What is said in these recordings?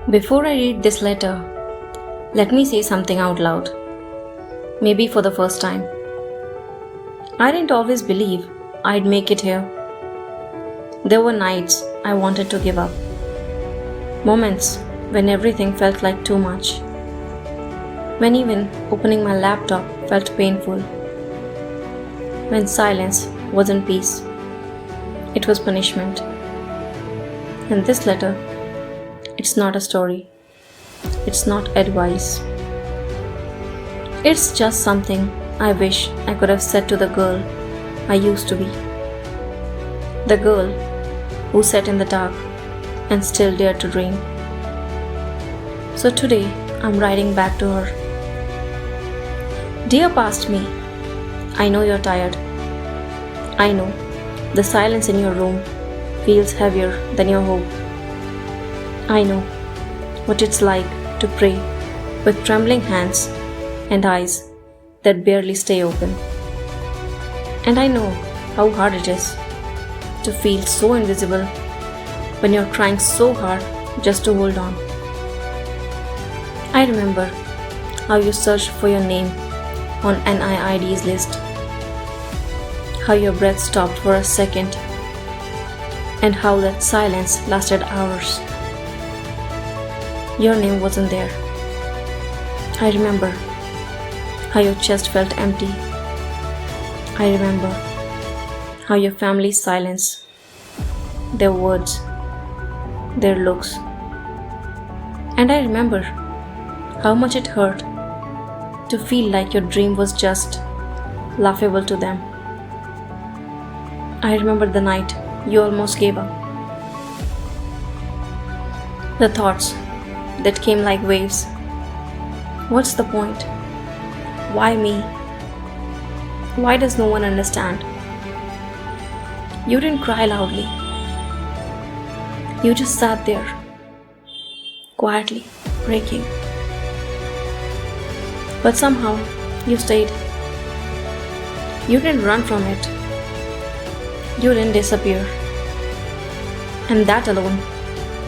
Before I read this letter, let me say something out loud. Maybe for the first time. I didn't always believe I'd make it here. There were nights I wanted to give up. Moments when everything felt like too much. When even opening my laptop felt painful. When silence wasn't peace. It was punishment. And this letter, it's not a story. It's not advice. It's just something I wish I could have said to the girl I used to be. The girl who sat in the dark and still dared to dream. So today I'm writing back to her. Dear past me, I know you're tired. I know the silence in your room feels heavier than your hope. I know what it's like to pray with trembling hands and eyes that barely stay open. And I know how hard it is to feel so invisible when you're trying so hard just to hold on. I remember how you searched for your name on NIID's list, how your breath stopped for a second, and how that silence lasted hours. Your name wasn't there. I remember how your chest felt empty. I remember how your family's silence, their words, their looks. And I remember how much it hurt to feel like your dream was just laughable to them. I remember the night you almost gave up. The thoughts that came like waves. What's the point? Why me? Why does no one understand? You didn't cry loudly. You just sat there, quietly, breaking. But somehow, you stayed. You didn't run from it. You didn't disappear. And that alone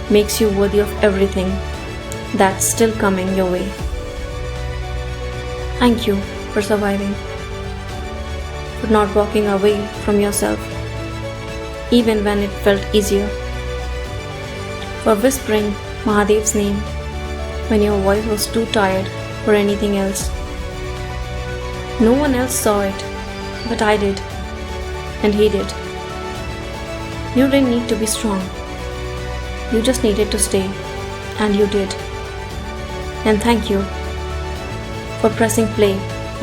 makes you worthy of everything that's still coming your way. Thank you for surviving, for not walking away from yourself, even when it felt easier, for whispering Mahadev's name when your voice was too tired for anything else. No one else saw it, but I did, and he did. You didn't need to be strong. You just needed to stay, and you did. And thank you for pressing play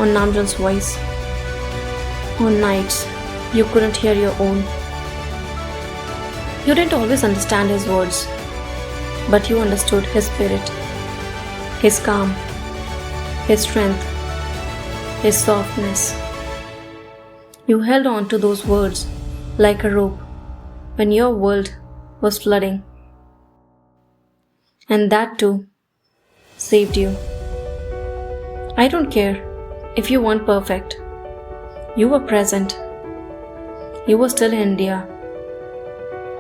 on Namjan's voice. On nights you couldn't hear your own. You didn't always understand his words, but you understood his spirit, his calm, his strength, his softness. You held on to those words like a rope when your world was flooding. And that too saved you. I don't care if you weren't perfect. You were present. You were still in India,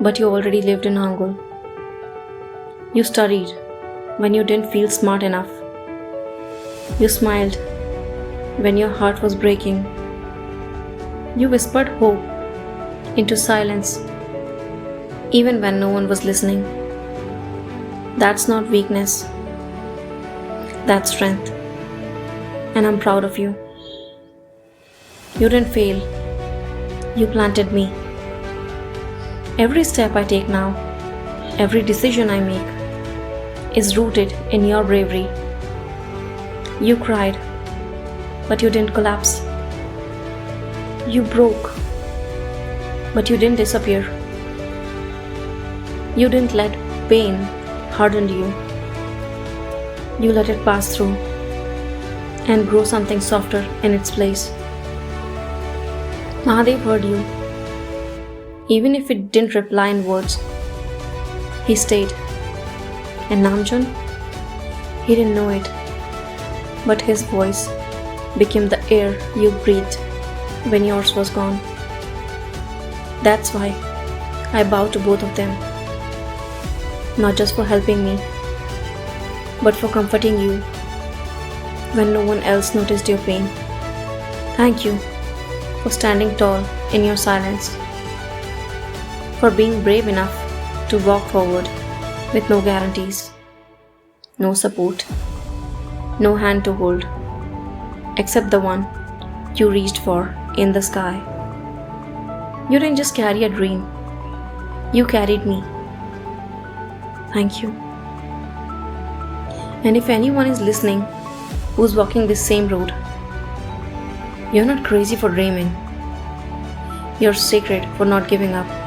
but you already lived in Hangul. You studied when you didn't feel smart enough. You smiled when your heart was breaking. You whispered hope into silence even when no one was listening. That's not weakness. That's strength. And I'm proud of you. You didn't fail. You planted me. Every step I take now, every decision I make, is rooted in your bravery. You cried, but you didn't collapse. You broke, but you didn't disappear. You didn't let pain harden you. You let it pass through and grow something softer in its place. Mahadev heard you, even if it didn't reply in words. He stayed. And Namjan, he didn't know it, but his voice became the air you breathed when yours was gone. That's why I bow to both of them, not just for helping me, but for comforting you when no one else noticed your pain. Thank you for standing tall in your silence, for being brave enough to walk forward with no guarantees, no support, no hand to hold, except the one you reached for in the sky. You didn't just carry a dream, you carried me. Thank you. And if anyone is listening who's walking this same road, you're not crazy for dreaming. You're sacred for not giving up.